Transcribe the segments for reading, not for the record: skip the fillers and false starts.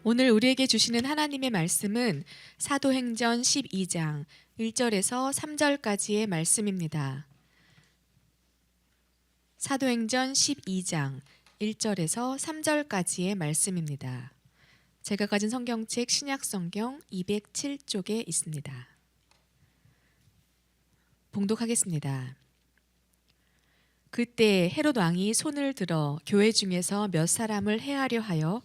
오늘 우리에게 주시는 하나님의 말씀은 사도행전 12장 1절에서 3절까지의 말씀입니다. 사도행전 12장 1절에서 3절까지의 말씀입니다. 제가 가진 성경책 신약성경 207쪽에 있습니다. 봉독하겠습니다. 그때 헤롯 왕이 손을 들어 교회 중에서 몇 사람을 해하려 하여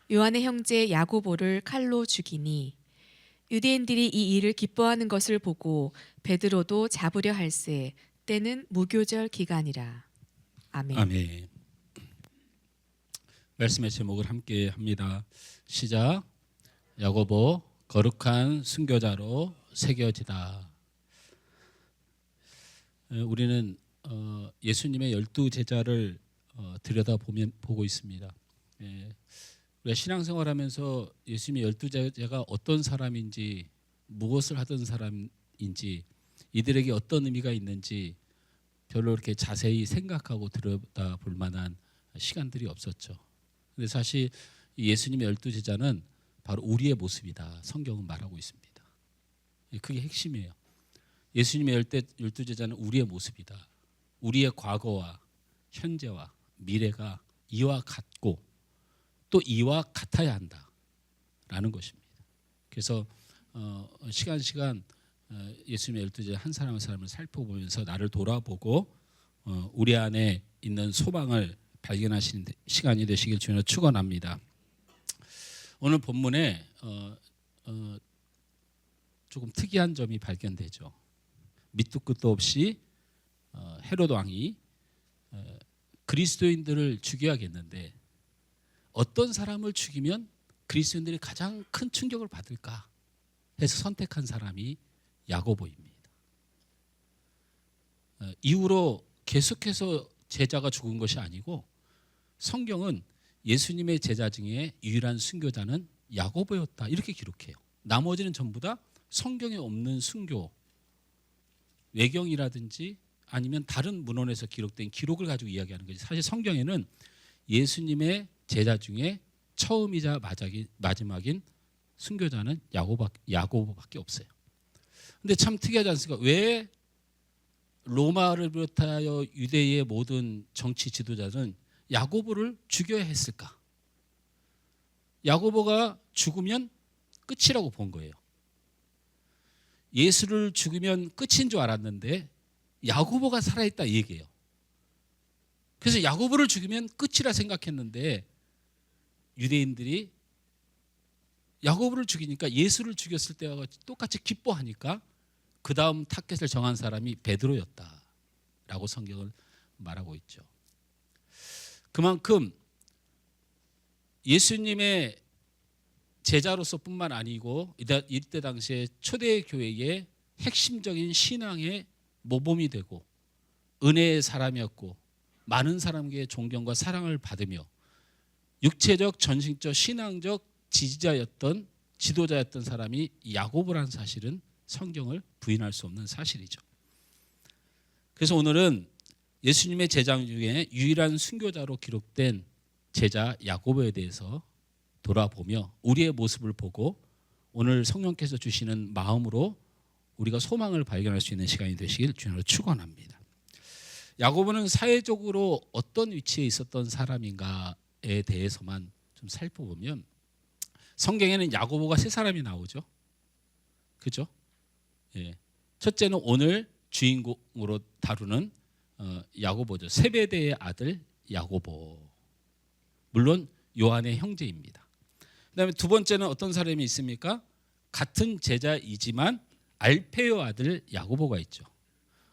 요한의 형제 야고보를 칼로 죽이니 유대인들이 이 일을 기뻐하는 것을 보고 베드로도 잡으려 할세 때는 무교절 기간이라. 아멘. 아멘. 말씀의 제목을 함께 합니다. 시작. 야고보 거룩한 순교자로 새겨지다. 우리는 예수님의 12제자를 보고 있습니다. 우리가 신앙생활하면서 예수님의 12제자가 어떤 사람인지, 무엇을 하던 사람인지, 이들에게 어떤 의미가 있는지 별로 이렇게 자세히 생각하고 들여다볼 만한 시간들이 없었죠. 근데 사실 예수님의 12제자는 바로 우리의 모습이다. 성경은 말하고 있습니다. 그게 핵심이에요. 예수님의 12제자는 우리의 모습이다. 우리의 과거와 현재와 미래가 이와 같고 또 이와 같아야 한다라는 것입니다. 그래서 시간 예수님의 12제자 한 사람 한 사람을 살펴보면서 나를 돌아보고 우리 안에 있는 소망을 발견하시는 시간이 되시길 주님으로 축원합니다. 오늘 본문에 조금 특이한 점이 발견되죠. 밑도 끝도 없이 헤롯 왕이 그리스도인들을 죽여야겠는데 어떤 사람을 죽이면 그리스도인들이 가장 큰 충격을 받을까 해서 선택한 사람이 야고보입니다. 이후로 계속해서 제자가 죽은 것이 아니고 성경은 예수님의 제자 중에 유일한 순교자는 야고보였다 이렇게 기록해요. 나머지는 전부 다 성경에 없는 순교, 외경이라든지 아니면 다른 문헌에서 기록된 기록을 가지고 이야기하는 거지. 사실 성경에는 예수님의 제자 중에 처음이자 마지막인 순교자는 야고보밖에 없어요. 근데 참 특이하지 않습니까? 왜 로마를 비롯하여 유대의 모든 정치 지도자는 야고보를 죽여야 했을까? 야고보가 죽으면 끝이라고 본 거예요. 예수를 죽이면 끝인 줄 알았는데 야고보가 살아있다 이 얘기예요. 그래서 야고보를 죽이면 끝이라 생각했는데 유대인들이 야고보를 죽이니까 예수를 죽였을 때와 똑같이 기뻐하니까 그 다음 타겟을 정한 사람이 베드로였다라고 성경을 말하고 있죠. 그만큼 예수님의 제자로서 뿐만 아니고 이때 당시에 초대교회의 핵심적인 신앙의 모범이 되고 은혜의 사람이었고 많은 사람에게 존경과 사랑을 받으며 육체적, 전승적, 신앙적 지도자였던 사람이 야고보라는 사실은 성경을 부인할 수 없는 사실이죠. 그래서 오늘은 예수님의 제자 중에 유일한 순교자로 기록된 제자 야고보에 대해서 돌아보며 우리의 모습을 보고 오늘 성령께서 주시는 마음으로 우리가 소망을 발견할 수 있는 시간이 되시길 주님으로 축원합니다. 야고보는 사회적으로 어떤 위치에 있었던 사람인가에 대해서만 좀 살펴보면 성경에는 야고보가 세 사람이 나오죠. 그죠? 예. 첫째는 오늘 주인공으로 다루는 야고보죠. 세베대의 아들 야고보. 물론 요한의 형제입니다. 그다음에 두 번째는 어떤 사람이 있습니까? 같은 제자이지만 알페요 아들 야고보가 있죠.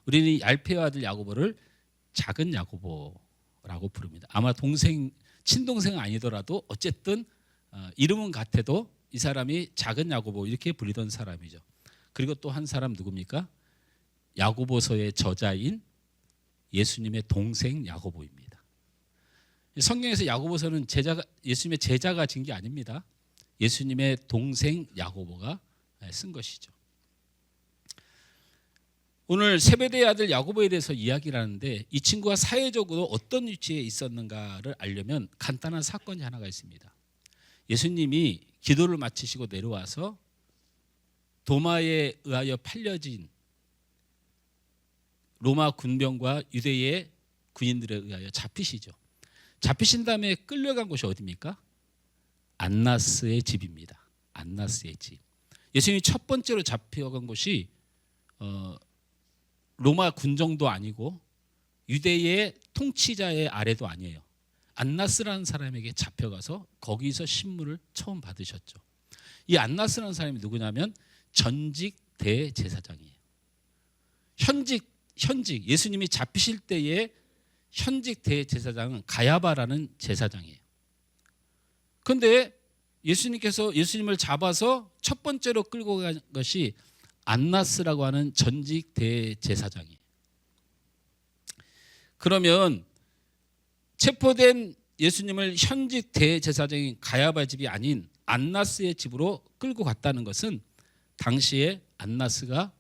우리는 이 알페요 아들 야고보를 작은 야고보라고 부릅니다. 아마 친동생은 아니더라도 어쨌든 이름은 같아도 이 사람이 작은 야고보 이렇게 불리던 사람이죠. 그리고 또 한 사람 누굽니까? 야고보서의 저자인 예수님의 동생 야고보입니다. 성경에서 야고보서는 예수님의 제자가 진 게 아닙니다. 예수님의 동생 야고보가 쓴 것이죠. 오늘 세베대의 아들 야고보에 대해서 이야기를 하는데 이 친구가 사회적으로 어떤 위치에 있었는가를 알려면 간단한 사건이 하나가 있습니다. 예수님이 기도를 마치시고 내려와서 도마에 의하여 팔려진 로마 군병과 유대의 군인들에 의하여 잡히시죠. 잡히신 다음에 끌려간 곳이 어디입니까? 안나스의 집입니다. 안나스의 집. 예수님이 첫 번째로 잡혀간 곳이 로마 군정도 아니고 유대의 통치자의 아래도 아니에요. 안나스라는 사람에게 잡혀가서 거기서 신문을 처음 받으셨죠. 이 안나스라는 사람이 누구냐면 전직 대제사장이에요. 현직 예수님이 잡히실 때의 현직 대제사장은 가야바라는 제사장이에요. 그런데 예수님을 잡아서 첫 번째로 끌고 간 것이 안나스라고 하는 전직 대제사장이에요. 그러면 체포된 예수님을 현직 대제사장인 가야바 집이 아닌 안나스의 집으로 끌고 갔다는 것은 당시에 안나스가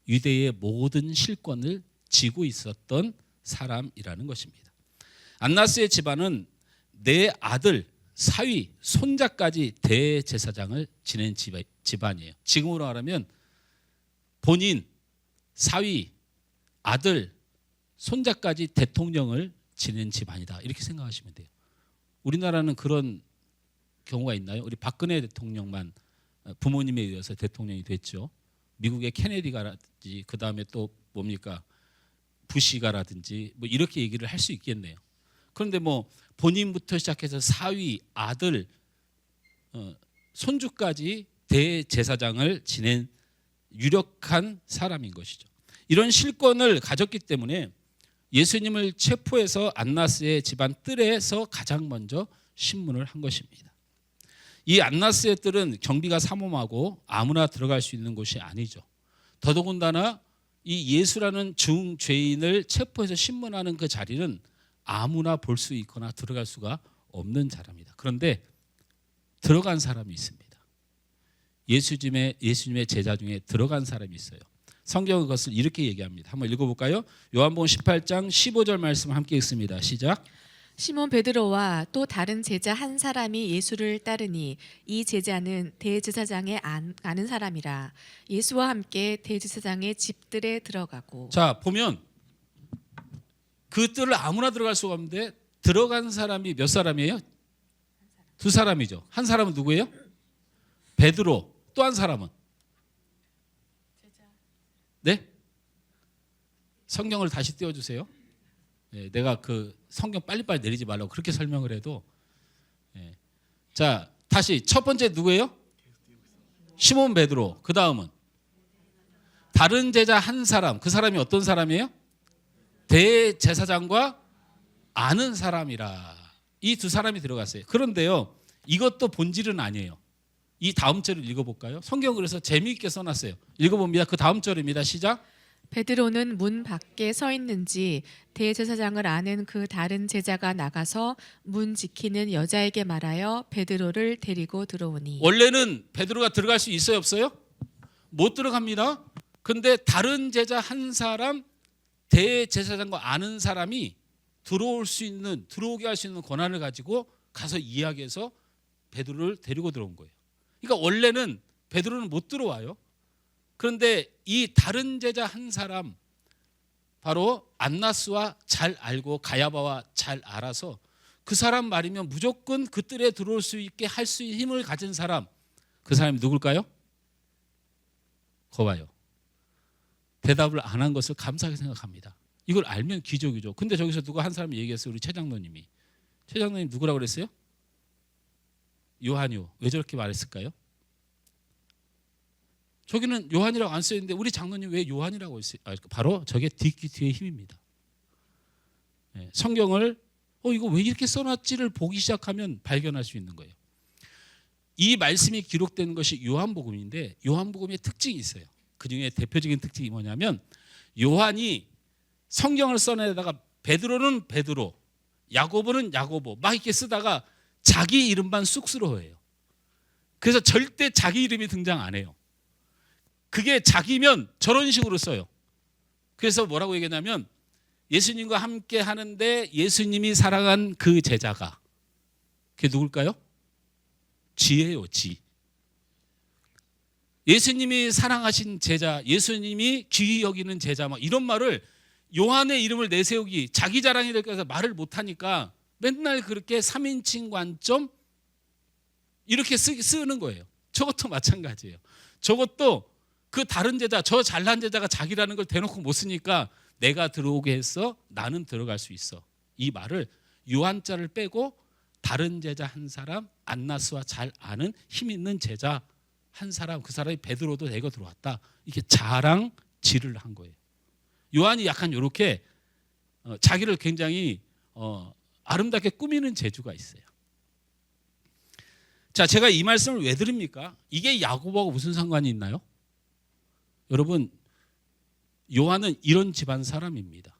유대의 모든 실권을 쥐고 있었던 사람이라는 것입니다. 안나스의 집안은 네 아들, 사위, 손자까지 대제사장을 지낸 집안이에요. 지금으로 말하면 본인, 사위, 아들, 손자까지 대통령을 지낸 집안이다. 이렇게 생각하시면 돼요. 우리나라는 그런 경우가 있나요? 우리 박근혜 대통령만 부모님에 의해서 대통령이 됐죠. 미국의 케네디가라든지 그 다음에 또 뭡니까 부시가라든지 뭐 이렇게 얘기를 할 수 있겠네요. 그런데 뭐 본인부터 시작해서 사위, 아들, 손주까지 대제사장을 지낸 유력한 사람인 것이죠. 이런 실권을 가졌기 때문에 예수님을 체포해서 안나스의 집안 뜰에서 가장 먼저 신문을 한 것입니다. 이 안나스의 뜰은 경비가 삼엄하고 아무나 들어갈 수 있는 곳이 아니죠. 더더군다나 이 예수라는 중죄인을 체포해서 신문하는 그 자리는 아무나 볼 수 있거나 들어갈 수가 없는 자리입니다. 그런데 들어간 사람이 있습니다. 예수님의 제자 중에 들어간 사람이 있어요. 성경은 그것을 이렇게 얘기합니다. 한번 읽어볼까요? 요한복음 18장 15절 말씀 함께 읽습니다. 시작. 시몬 베드로와 또 다른 제자 한 사람이 예수를 따르니 이 제자는 대제사장에 아는 사람이라. 예수와 함께 대제사장의 집들에 들어가고. 자, 보면 그 뜰을 아무나 들어갈 수가 없는데 들어간 사람이 몇 사람이에요? 두 사람이죠. 한 사람은 누구예요? 베드로. 또 한 사람은? 네? 성경을 다시 띄워주세요. 네, 내가 그 성경 빨리빨리 내리지 말라고 그렇게 설명을 해도 네. 자, 다시 첫 번째 누구예요? 시몬 베드로. 그 다음은 다른 제자 한 사람. 그 사람이 어떤 사람이에요? 대제사장과 아는 사람이라. 이 두 사람이 들어갔어요. 그런데요, 이것도 본질은 아니에요. 이 다음 절을 읽어볼까요? 성경 그래서 재미있게 써놨어요. 읽어봅니다. 그 다음 절입니다. 시작. 베드로는 문 밖에 서 있는지 대제사장을 아는 그 다른 제자가 나가서 문 지키는 여자에게 말하여 베드로를 데리고 들어오니. 원래는 베드로가 들어갈 수 있어요, 없어요? 못 들어갑니다. 근데 다른 제자 한 사람, 대제사장과 아는 사람이 들어오게 할 수 있는 권한을 가지고 가서 이야기해서 베드로를 데리고 들어온 거예요. 그러니까 원래는 베드로는 못 들어와요. 그런데 이 다른 제자 한 사람, 바로 안나스와 잘 알고 가야바와 잘 알아서 그 사람 말이면 무조건 그 뜰에 들어올 수 있게 할 수 있는 힘을 가진 사람, 그 사람이 누굴까요? 거봐요. 대답을 안 한 것을 감사하게 생각합니다. 이걸 알면 기적이죠. 근데 저기서 누가 한 사람이 얘기했어요. 우리 최 장로님이. 최 장로님 누구라고 그랬어요? 요한이요. 왜 저렇게 말했을까요? 저기는 요한이라고 안 써있는데 우리 장로님 왜 요한이라고 했어요? 바로 저게 뒤에 힘입니다. 네, 성경을 이거 왜 이렇게 써놨지를 보기 시작하면 발견할 수 있는 거예요. 이 말씀이 기록된 것이 요한복음인데 요한복음의 특징이 있어요. 그중에 대표적인 특징이 뭐냐면 요한이 성경을 써내다가 베드로는 베드로, 야고보는 야고보 막 이렇게 쓰다가 자기 이름만 쑥스러워해요. 그래서 절대 자기 이름이 등장 안 해요. 그게 자기면 저런 식으로 써요. 그래서 뭐라고 얘기하냐면 예수님과 함께 하는데 예수님이 사랑한 그 제자가, 그게 누굴까요? 지예요, 지. 예수님이 사랑하신 제자, 예수님이 귀히 여기는 제자, 막 이런 말을 요한의 이름을 내세우기 자기 자랑이 될까 해서 말을 못하니까 맨날 그렇게 3인칭 관점 이렇게 쓰는 거예요. 저것도 마찬가지예요. 저것도 그 다른 제자, 저 잘난 제자가 자기라는 걸 대놓고 못 쓰니까 내가 들어오게 했어, 나는 들어갈 수 있어. 이 말을 요한자를 빼고 다른 제자 한 사람, 안나스와 잘 아는 힘 있는 제자 한 사람, 그 사람이 베드로도 내가 들어왔다. 이게 자랑질을 한 거예요. 요한이 약간 이렇게 자기를 굉장히 아름답게 꾸미는 재주가 있어요. 자, 제가 이 말씀을 왜 드립니까? 이게 야고보하고 무슨 상관이 있나요? 여러분, 요한은 이런 집안 사람입니다.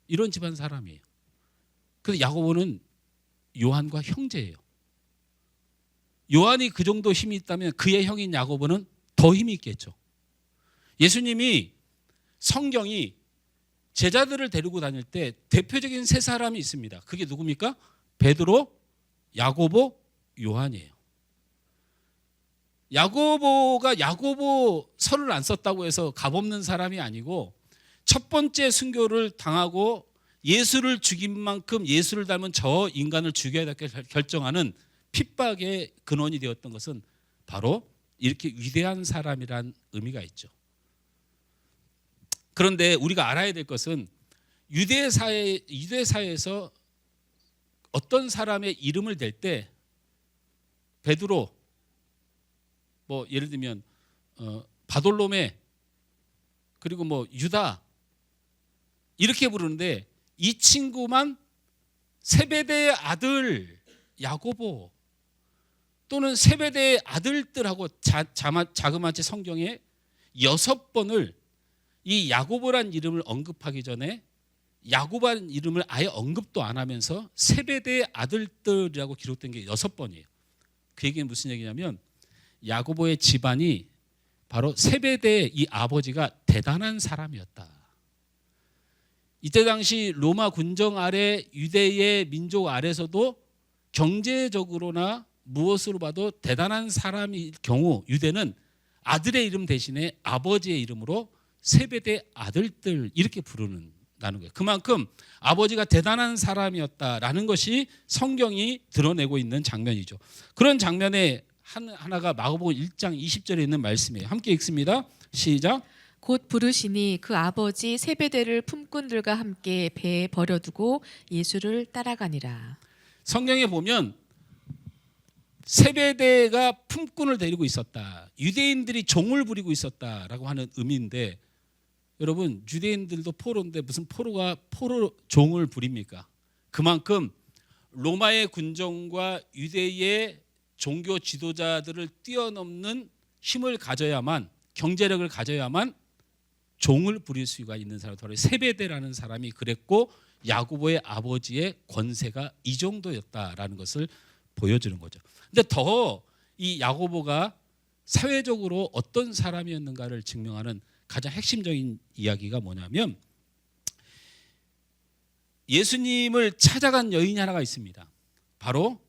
이런 집안 사람이에요. 그런데 야고보는 요한과 형제예요. 요한이 그 정도 힘이 있다면 그의 형인 야고보는 더 힘이 있겠죠. 예수님이 성경이 제자들을 데리고 다닐 때 대표적인 세 사람이 있습니다. 그게 누굽니까? 베드로, 야고보, 요한이에요. 야고보가 야고보서를 안 썼다고 해서 값없는 사람이 아니고 첫 번째 순교를 당하고 예수를 죽인 만큼 예수를 닮은 저 인간을 죽여야 될 결정하는 핍박의 근원이 되었던 것은 바로 이렇게 위대한 사람이란 의미가 있죠. 그런데 우리가 알아야 될 것은 유대 사회에서 어떤 사람의 이름을 댈 때 베드로, 뭐 예를 들면 바돌로메, 그리고 뭐 유다 이렇게 부르는데 이 친구만 세베대의 아들 야고보 또는 세베대의 아들들하고 자그마치 성경에 6번을 이 야고보란 이름을 언급하기 전에 야고보란 이름을 아예 언급도 안 하면서 세베대의 아들들이라고 기록된 게 6번이에요. 그 얘기는 무슨 얘기냐면 야고보의 집안이 바로 세베대의 이 아버지가 대단한 사람이었다. 이때 당시 로마 군정 아래 유대의 민족 아래서도 경제적으로나 무엇으로 봐도 대단한 사람일 경우 유대는 아들의 이름 대신에 아버지의 이름으로 세베대 아들들 이렇게 부르는다는 거예요. 그만큼 아버지가 대단한 사람이었다라는 것이 성경이 드러내고 있는 장면이죠. 그런 장면에 하나가 마가복음 1장 20절에 있는 말씀이에요. 함께 읽습니다. 시작. 곧 부르시니 그 아버지 세베대를 품꾼들과 함께 배에 버려두고 예수를 따라가니라. 성경에 보면 세베대가 품꾼을 데리고 있었다. 유대인들이 종을 부리고 있었다라고 하는 의미인데 여러분 유대인들도 포로인데 무슨 포로가 포로 종을 부립니까? 그만큼 로마의 군정과 유대의 종교 지도자들을 뛰어넘는 힘을 가져야만 경제력을 가져야만 종을 부릴 수가 있는 사람 바로 세베대라는 사람이 그랬고 야고보의 아버지의 권세가 이 정도였다라는 것을 보여주는 거죠. 근데 더 이 야고보가 사회적으로 어떤 사람이었는가를 증명하는 가장 핵심적인 이야기가 뭐냐면 예수님을 찾아간 여인이 하나가 있습니다. 바로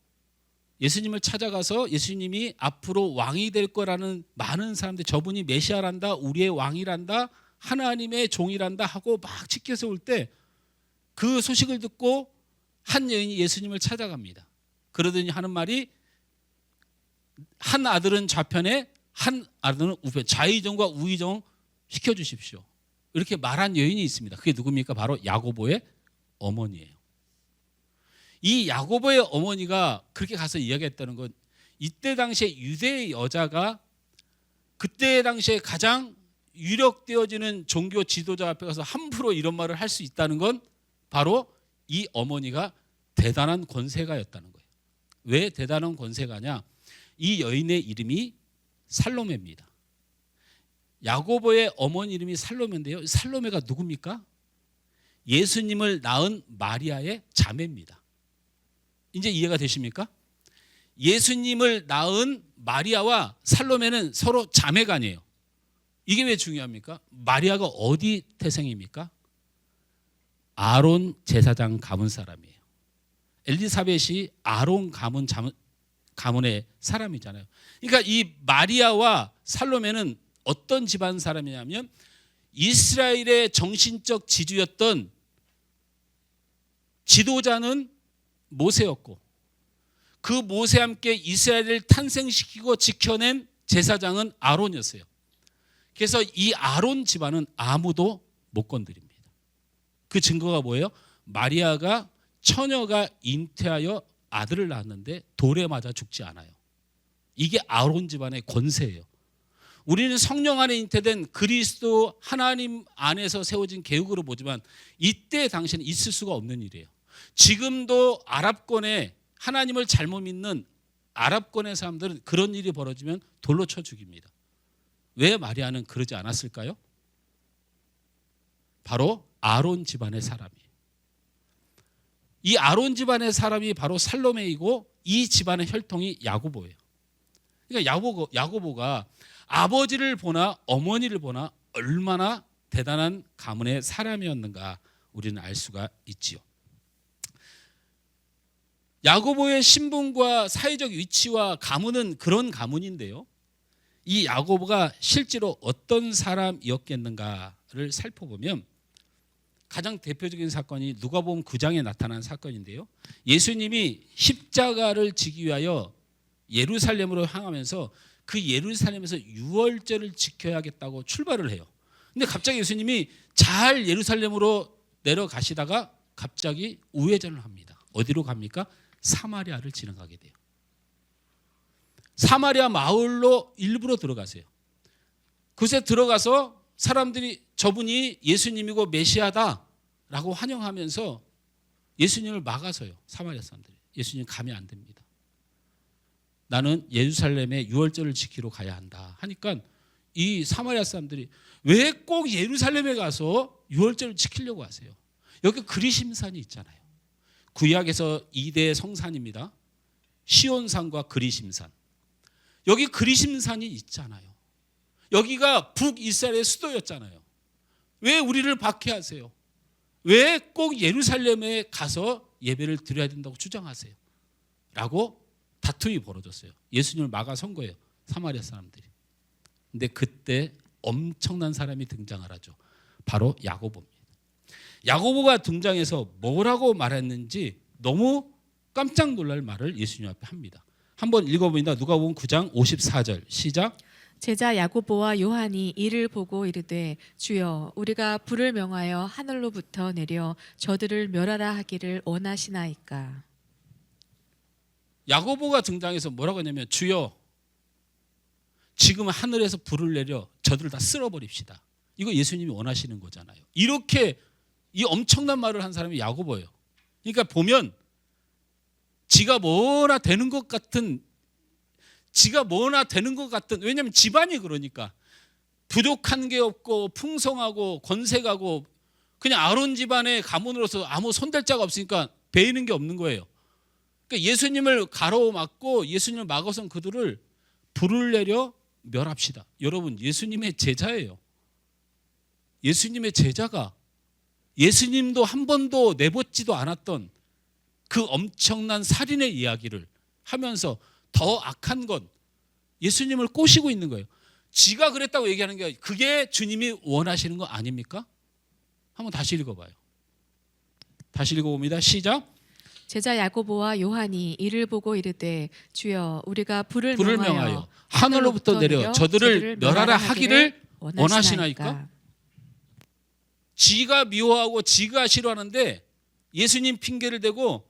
예수님을 찾아가서 예수님이 앞으로 왕이 될 거라는 많은 사람들 저분이 메시아란다 우리의 왕이란다 하나님의 종이란다 하고 막 치켜 세울 때 그 소식을 듣고 한 여인이 예수님을 찾아갑니다. 그러더니 하는 말이 한 아들은 좌편에 한 아들은 우편 좌의정과 우의정 시켜주십시오. 이렇게 말한 여인이 있습니다. 그게 누굽니까? 바로 야고보의 어머니예요. 이 야고보의 어머니가 그렇게 가서 이야기했다는 건 이때 당시에 유대의 여자가 그때 당시에 가장 유력되어지는 종교 지도자 앞에 가서 함부로 이런 말을 할 수 있다는 건 바로 이 어머니가 대단한 권세가였다는 거예요. 왜 대단한 권세가냐? 이 여인의 이름이 살로메입니다. 야고보의 어머니 이름이 살로메인데요. 살로메가 누굽니까? 예수님을 낳은 마리아의 자매입니다. 이제 이해가 되십니까? 예수님을 낳은 마리아와 살로메는 서로 자매가 아니에요. 이게 왜 중요합니까? 마리아가 어디 태생입니까? 아론 제사장 가문 사람이에요. 엘리사벳이 아론 가문 가문의 사람이잖아요. 그러니까 이 마리아와 살로메는 어떤 집안 사람이냐면 이스라엘의 정신적 지주였던 지도자는 모세였고 그 모세와 함께 이스라엘을 탄생시키고 지켜낸 제사장은 아론이었어요. 그래서 이 아론 집안은 아무도 못 건드립니다. 그 증거가 뭐예요? 마리아가 처녀가 잉태하여 아들을 낳았는데 돌에 맞아 죽지 않아요. 이게 아론 집안의 권세예요. 우리는 성령 안에 잉태된 그리스도 하나님 안에서 세워진 계획으로 보지만 이때 당시에는 있을 수가 없는 일이에요. 지금도 아랍권에 하나님을 잘못 믿는 아랍권의 사람들은 그런 일이 벌어지면 돌로 쳐 죽입니다. 왜 마리아는 그러지 않았을까요? 바로 아론 집안의 사람이에요. 이 아론 집안의 사람이 바로 살로메이고 이 집안의 혈통이 야고보예요. 그러니까 야고보가 아버지를 보나 어머니를 보나 얼마나 대단한 가문의 사람이었는가 우리는 알 수가 있지요. 야고보의 신분과 사회적 위치와 가문은 그런 가문인데요. 이 야고보가 실제로 어떤 사람이었겠는가를 살펴보면 가장 대표적인 사건이 누가복음 9장에 나타난 사건인데요. 예수님이 십자가를 지기 위하여 예루살렘으로 향하면서 그 예루살렘에서 유월절을 지켜야겠다고 출발을 해요. 근데 갑자기 예수님이 잘 예루살렘으로 내려가시다가 갑자기 우회전을 합니다. 어디로 갑니까? 사마리아를 지나가게 돼요. 사마리아 마을로 일부러 들어가세요. 그곳에 들어가서 사람들이 저분이 예수님이고 메시아다라고 환영하면서 예수님을 막아서요. 사마리아 사람들이. 예수님 가면 안 됩니다. 나는 예루살렘에 유월절을 지키러 가야 한다 하니까 이 사마리아 사람들이 왜 꼭 예루살렘에 가서 유월절을 지키려고 하세요? 여기 그리심산이 있잖아요. 구약에서 2대 성산입니다. 시온산과 그리심산. 여기 그리심산이 있잖아요. 여기가 북이스라엘의 수도였잖아요. 왜 우리를 박해하세요? 왜 꼭 예루살렘에 가서 예배를 드려야 된다고 주장하세요? 라고 다툼이 벌어졌어요. 예수님을 막아선 거예요. 사마리아 사람들이. 근데 그때 엄청난 사람이 등장을 하죠. 바로 야고보입니다. 야고보가 등장해서 뭐라고 말했는지 너무 깜짝 놀랄 말을 예수님 앞에 합니다. 한번 읽어봅니다. 누가복음 9장 54절 시작. 제자 야고보와 요한이 이를 보고 이르되 주여 우리가 불을 명하여 하늘로부터 내려 저들을 멸하라 하기를 원하시나이까. 야고보가 등장해서 뭐라고 하냐면 주여 지금 하늘에서 불을 내려 저들을 다 쓸어버립시다. 이거 예수님이 원하시는 거잖아요. 이렇게 이 엄청난 말을 한 사람이 야고보예요. 그러니까 보면 지가 뭐나 되는 것 같은 왜냐하면 집안이 그러니까 부족한 게 없고 풍성하고 권세가고 그냥 아론 집안의 가문으로서 아무 손댈 자가 없으니까 베이는 게 없는 거예요. 그러니까 예수님을 가로막고 예수님을 막아선 그들을 불을 내려 멸합시다. 여러분 예수님의 제자예요. 예수님의 제자가 예수님도 한 번도 내보지도 않았던 그 엄청난 살인의 이야기를 하면서 더 악한 건 예수님을 꼬시고 있는 거예요. 지가 그랬다고 얘기하는 게 그게 주님이 원하시는 거 아닙니까? 한번 다시 읽어봐요. 다시 읽어봅니다. 시작. 제자 야고보와 요한이 이를 보고 이르되 주여 우리가 불을 명하여 하늘로부터 내려 저들을 멸하라 하기를 원하시나이까? 지가 미워하고 지가 싫어하는데 예수님 핑계를 대고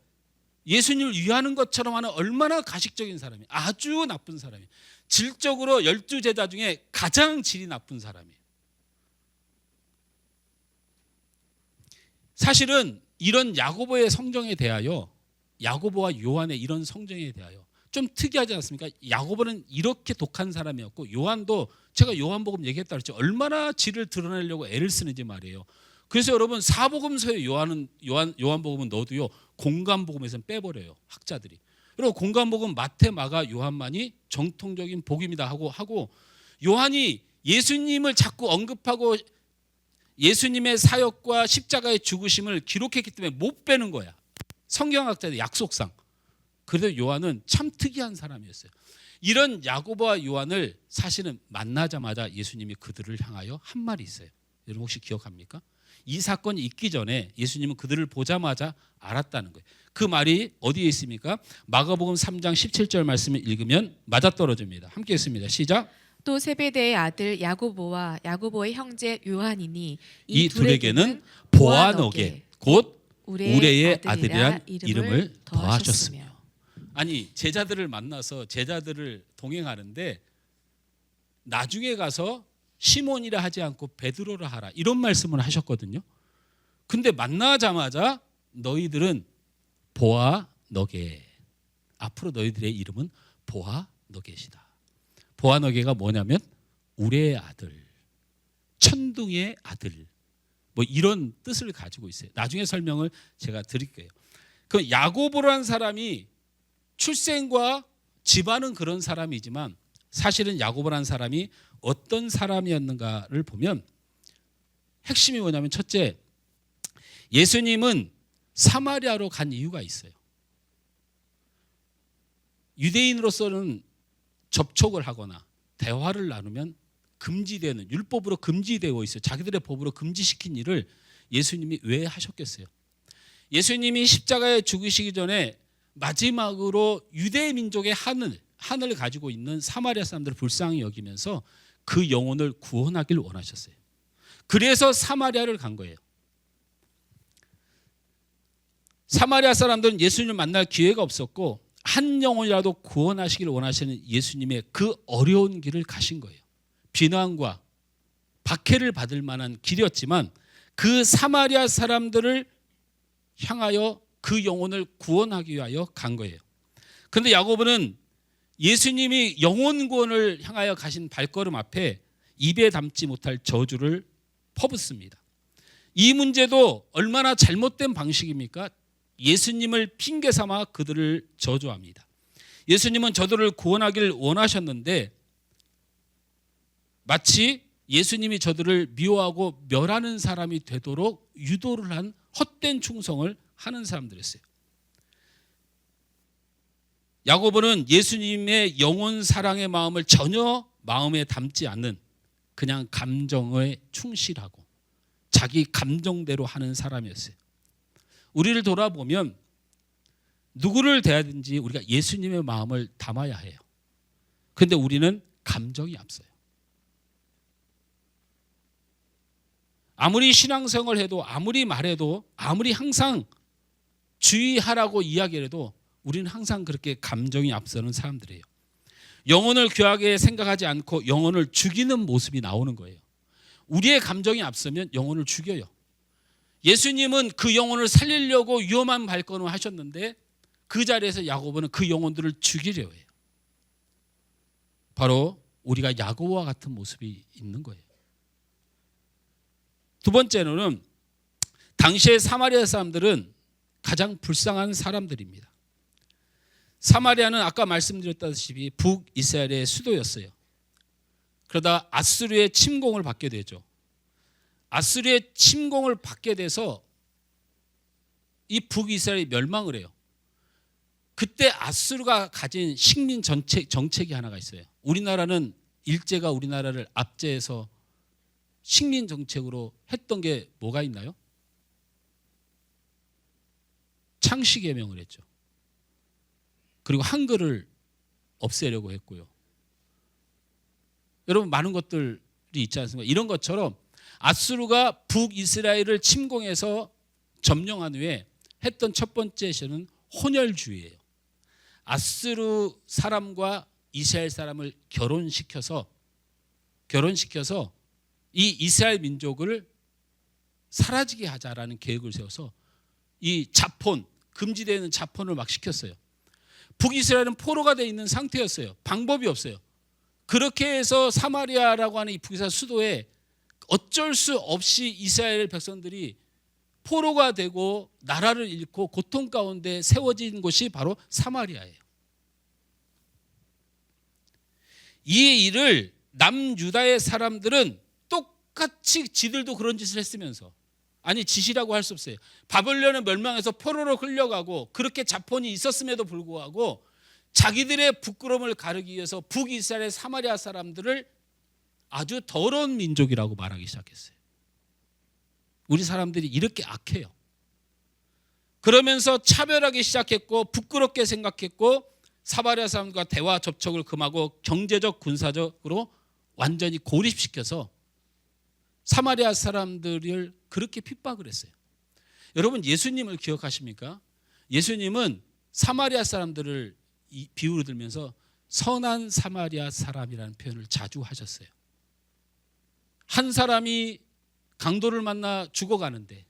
예수님을 위하는 것처럼 하는 얼마나 가식적인 사람이에요. 아주 나쁜 사람이에요. 질적으로 12제자 중에 가장 질이 나쁜 사람이에요. 사실은 이런 야고보의 성정에 대하여 야고보와 요한의 이런 성정에 대하여 좀 특이하지 않습니까? 야고보는 이렇게 독한 사람이었고 요한도 제가 요한복음 얘기했다 그랬죠. 얼마나 질을 드러내려고 애를 쓰는지 말이에요. 그래서 여러분 사복음서의 요한복음은 넣어도요 공간복음에서는 빼버려요 학자들이. 그리고 공간복음 마태, 마가, 요한만이 정통적인 복음이다 하고 요한이 예수님을 자꾸 언급하고 예수님의 사역과 십자가의 죽으심을 기록했기 때문에 못 빼는 거야. 성경학자들 약속상. 그래도 요한은 참 특이한 사람이었어요. 이런 야고보와 요한을 사실은 만나자마자 예수님이 그들을 향하여 한 말이 있어요. 여러분 혹시 기억합니까? 이 사건이 있기 전에 예수님은 그들을 보자마자 알았다는 거예요. 그 말이 어디에 있습니까? 마가복음 3장 17절 말씀을 읽으면 맞아떨어집니다. 함께 읽습니다. 시작. 또 세베대의 아들 야고보와 야고보의 형제 요한이니 이 둘에게는 보아너게 곧 우레의 아들이란 이름을 더하셨으며. 아니 제자들을 만나서 제자들을 동행하는데 나중에 가서 시몬이라 하지 않고 베드로라 하라 이런 말씀을 하셨거든요. 근데 만나자마자 너희들은 보아너게, 앞으로 너희들의 이름은 보아너게시다. 보아너게가 뭐냐면 우레의 아들, 천둥의 아들, 뭐 이런 뜻을 가지고 있어요. 나중에 설명을 제가 드릴게요. 그 야고보라는 사람이 출생과 집안은 그런 사람이지만 사실은 야고보라는 사람이 어떤 사람이었는가를 보면 핵심이 뭐냐면 첫째, 예수님은 사마리아로 간 이유가 있어요. 유대인으로서는 접촉을 하거나 대화를 나누면 금지되는, 율법으로 금지되어 있어요. 자기들의 법으로 금지시킨 일을 예수님이 왜 하셨겠어요? 예수님이 십자가에 죽으시기 전에 마지막으로 유대 민족의 한을 가지고 있는 사마리아 사람들을 불쌍히 여기면서 그 영혼을 구원하길 원하셨어요. 그래서 사마리아를 간 거예요. 사마리아 사람들은 예수님을 만날 기회가 없었고 한 영혼이라도 구원하시길 원하시는 예수님의 그 어려운 길을 가신 거예요. 비난과 박해를 받을 만한 길이었지만 그 사마리아 사람들을 향하여 그 영혼을 구원하기 위하여 간 거예요. 그런데 야고보는 예수님이 영혼 구원을 향하여 가신 발걸음 앞에 입에 담지 못할 저주를 퍼붓습니다. 이 문제도 얼마나 잘못된 방식입니까? 예수님을 핑계 삼아 그들을 저주합니다. 예수님은 저들을 구원하길 원하셨는데 마치 예수님이 저들을 미워하고 멸하는 사람이 되도록 유도를 한 헛된 충성을 하는 사람들이었어요. 야고보는 예수님의 영혼 사랑의 마음을 전혀 마음에 담지 않는 그냥 감정에 충실하고 자기 감정대로 하는 사람이었어요. 우리를 돌아보면 누구를 대하든지 우리가 예수님의 마음을 담아야 해요. 그런데 우리는 감정이 앞서요. 아무리 신앙생활을 해도 아무리 말해도 아무리 항상 주의하라고 이야기를 해도 우리는 항상 그렇게 감정이 앞서는 사람들이에요. 영혼을 귀하게 생각하지 않고 영혼을 죽이는 모습이 나오는 거예요. 우리의 감정이 앞서면 영혼을 죽여요. 예수님은 그 영혼을 살리려고 위험한 발걸음을 하셨는데 그 자리에서 야고보는 그 영혼들을 죽이려 해요. 바로 우리가 야고보와 같은 모습이 있는 거예요. 두 번째로는 당시의 사마리아 사람들은 가장 불쌍한 사람들입니다. 사마리아는 아까 말씀드렸다시피 북이스라엘의 수도였어요. 그러다 아수르의 침공을 받게 되죠. 아수르의 침공을 받게 돼서 이 북이스라엘이 멸망을 해요. 그때 아수르가 가진 식민 정책이 하나가 있어요. 우리나라는 일제가 우리나라를 압제해서 식민 정책으로 했던 게 뭐가 있나요? 창씨개명을 했죠. 그리고 한글을 없애려고 했고요. 여러분 많은 것들이 있지 않습니까? 이런 것처럼 아수르가 북이스라엘을 침공해서 점령한 후에 했던 첫 번째 시는 혼혈주의예요. 아수르 사람과 이스라엘 사람을 결혼시켜서 이 이스라엘 민족을 사라지게 하자라는 계획을 세워서 이 자폰, 금지되는 자폰을 막 시켰어요. 북이스라엘은 포로가 되어 있는 상태였어요. 방법이 없어요. 그렇게 해서 사마리아라고 하는 이 북이스라엘 수도에 어쩔 수 없이 이스라엘 백성들이 포로가 되고 나라를 잃고 고통 가운데 세워진 곳이 바로 사마리아예요. 이 일을 남유다의 사람들은 똑같이 지들도 그런 짓을 했으면서 아니 지시라고 할 수 없어요. 바벨론에 멸망해서 포로로 끌려가고 그렇게 자본이 있었음에도 불구하고 자기들의 부끄러움을 가르기 위해서 북이스라엘 사마리아 사람들을 아주 더러운 민족이라고 말하기 시작했어요. 우리 사람들이 이렇게 악해요. 그러면서 차별하기 시작했고 부끄럽게 생각했고 사마리아 사람과 대화 접촉을 금하고 경제적 군사적으로 완전히 고립시켜서 사마리아 사람들을 그렇게 핍박을 했어요. 여러분 예수님을 기억하십니까? 예수님은 사마리아 사람들을 비유로 들면서 선한 사마리아 사람이라는 표현을 자주 하셨어요. 한 사람이 강도를 만나 죽어가는데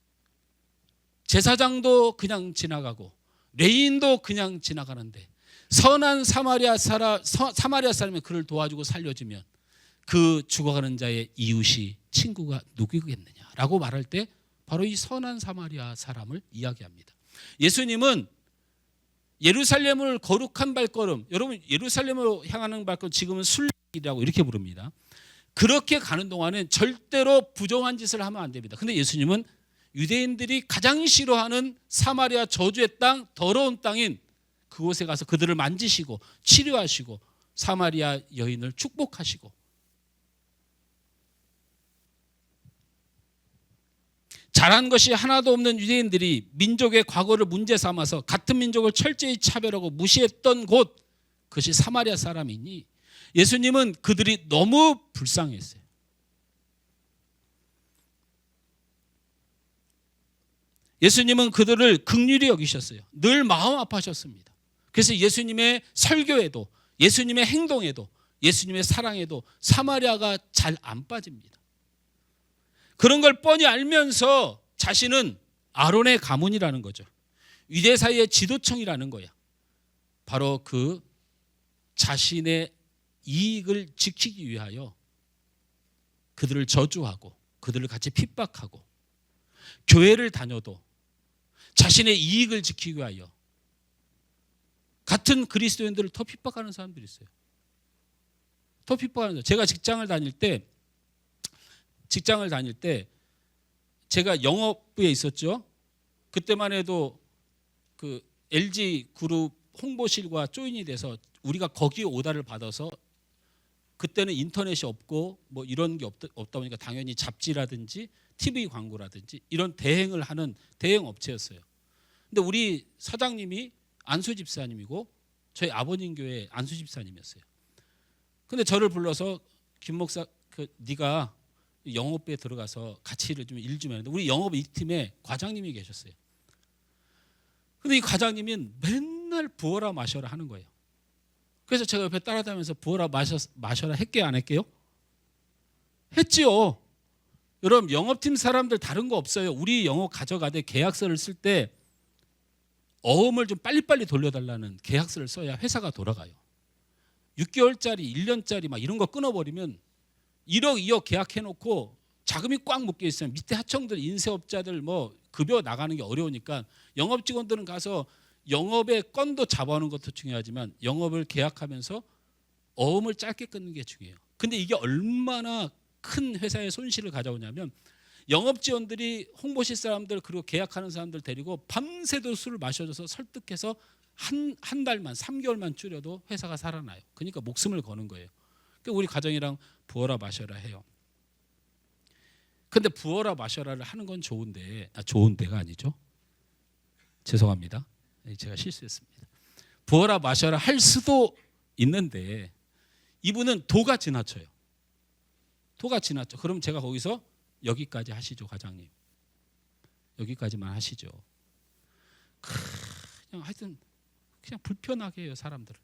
제사장도 그냥 지나가고 레인도 그냥 지나가는데 선한 사마리아 사람이 그를 도와주고 살려주면 그 죽어가는 자의 이웃이 친구가 누구겠느냐라고 말할 때 바로 이 선한 사마리아 사람을 이야기합니다. 예수님은 예루살렘을 거룩한 발걸음, 여러분 예루살렘으로 향하는 발걸음 지금은 순례길이라고 이렇게 부릅니다. 그렇게 가는 동안은 절대로 부정한 짓을 하면 안 됩니다. 근데 예수님은 유대인들이 가장 싫어하는 사마리아 저주의 땅, 더러운 땅인 그곳에 가서 그들을 만지시고 치료하시고 사마리아 여인을 축복하시고 잘한 것이 하나도 없는 유대인들이 민족의 과거를 문제 삼아서 같은 민족을 철저히 차별하고 무시했던 곳, 그것이 사마리아 사람이니 예수님은 그들이 너무 불쌍했어요. 예수님은 그들을 긍휼히 여기셨어요. 늘 마음 아파하셨습니다. 그래서 예수님의 설교에도 예수님의 행동에도 예수님의 사랑에도 사마리아가 잘 안 빠집니다. 그런 걸 뻔히 알면서 자신은 아론의 가문이라는 거죠. 유대 사이의 지도층이라는 거야. 바로 그 자신의 이익을 지키기 위하여 그들을 저주하고 그들을 같이 핍박하고 교회를 다녀도 자신의 이익을 지키기 위하여 같은 그리스도인들을 더 핍박하는 사람들이 있어요. 더 핍박하는 사람. 제가 직장을 다닐 때 제가 영업부에 있었죠. 그때만 해도 그 LG 그룹 홍보실과 조인이 돼서 우리가 거기 오다를 받아서 그때는 인터넷이 없고 뭐 이런 게 없다 보니까 당연히 잡지라든지 TV 광고라든지 이런 대행을 하는 대행 업체였어요. 근데 우리 사장님이 안수 집사님이고 저희 아버님 교회 안수 집사님이었어요. 근데 저를 불러서 김 목사 네가 영업부에 들어가서 같이 일 좀 했는데 우리 영업 이 팀에 과장님이 계셨어요. 근데 이 과장님은 맨날 부어라 마셔라 하는 거예요. 그래서 제가 옆에 따라다니면서 부어라 마셔라 했게요, 안 했게요? 했지요. 여러분 영업팀 사람들 다른 거 없어요. 우리 영업 가져가되 계약서를 쓸 때 어음을 좀 빨리빨리 돌려달라는 계약서를 써야 회사가 돌아가요. 6개월짜리 1년짜리 막 이런 거 끊어버리면 1억 2억 계약해놓고 자금이 꽉 묶여 있으면 밑에 하청들 인쇄업자들 뭐 급여 나가는 게 어려우니까 영업 직원들은 가서 영업의 건도 잡아오는 것도 중요하지만 영업을 계약하면서 어음을 짧게 끊는 게 중요해요. 근데 이게 얼마나 큰 회사의 손실을 가져오냐면 영업 지원들이 홍보실 사람들 그리고 계약하는 사람들 데리고 밤새도 술을 마셔줘서 설득해서 한 달만 3개월만 줄여도 회사가 살아나요. 그러니까 목숨을 거는 거예요. 그러니까 우리 가정이랑 부어라 마셔라 해요. 근데 부어라 마셔라를 하는 건 좋은데가 아니죠. 죄송합니다. 제가 실수했습니다. 부어라 마셔라 할 수도 있는데 이분은 도가 지나쳐요. 도가 지나쳐. 그럼 제가 거기서 여기까지 하시죠, 과장님. 여기까지만 하시죠. 그냥 하여튼 그냥 불편하게 해요, 사람들을.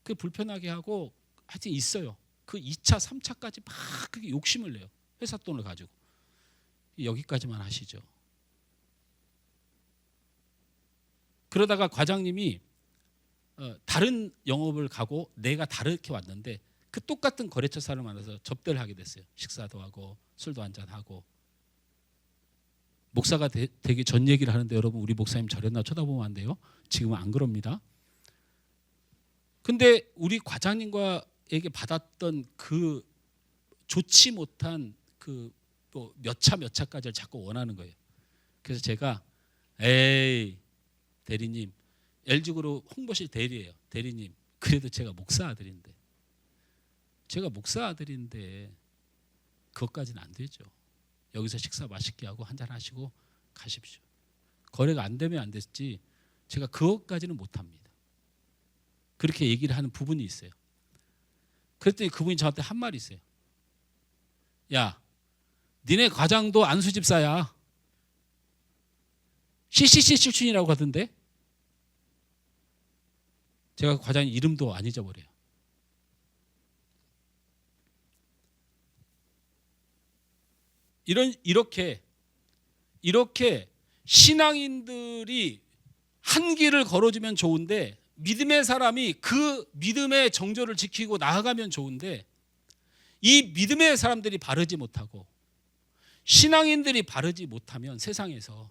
그 불편하게 하고 하여튼 있어요. 그 2차, 3차까지 막 그게 욕심을 내요. 회사 돈을 가지고. 여기까지만 하시죠. 그러다가 과장님이 다른 영업을 가고 내가 다르게 왔는데 그 똑같은 거래처 사람을 만나서 접대를 하게 됐어요. 식사도 하고 술도 한잔하고. 목사가 되기 전 얘기를 하는데 여러분 우리 목사님 저랬나 쳐다보면 안 돼요. 지금은 안 그럽니다. 근데 우리 과장님과에게 받았던 그 좋지 못한 그 또 몇 차까지를 자꾸 원하는 거예요. 그래서 제가 에이 대리님, LG그룹 홍보실 대리예요. 대리님, 그래도 제가 목사 아들인데 그것까지는 안 되죠. 여기서 식사 맛있게 하고 한잔 하시고 가십시오. 거래가 안 되면 안 됐지 제가 그것까지는 못합니다. 그렇게 얘기를 하는 부분이 있어요. 그랬더니 그분이 저한테 한 말이 있어요. 야, 니네 과장도 안수 집사야. CCC 출신이라고 하던데. 제가 과장 이름도 안 잊어버려요. 이렇게 신앙인들이 한 길을 걸어주면 좋은데, 믿음의 사람이 그 믿음의 정조를 지키고 나아가면 좋은데, 이 믿음의 사람들이 바르지 못하고 신앙인들이 바르지 못하면 세상에서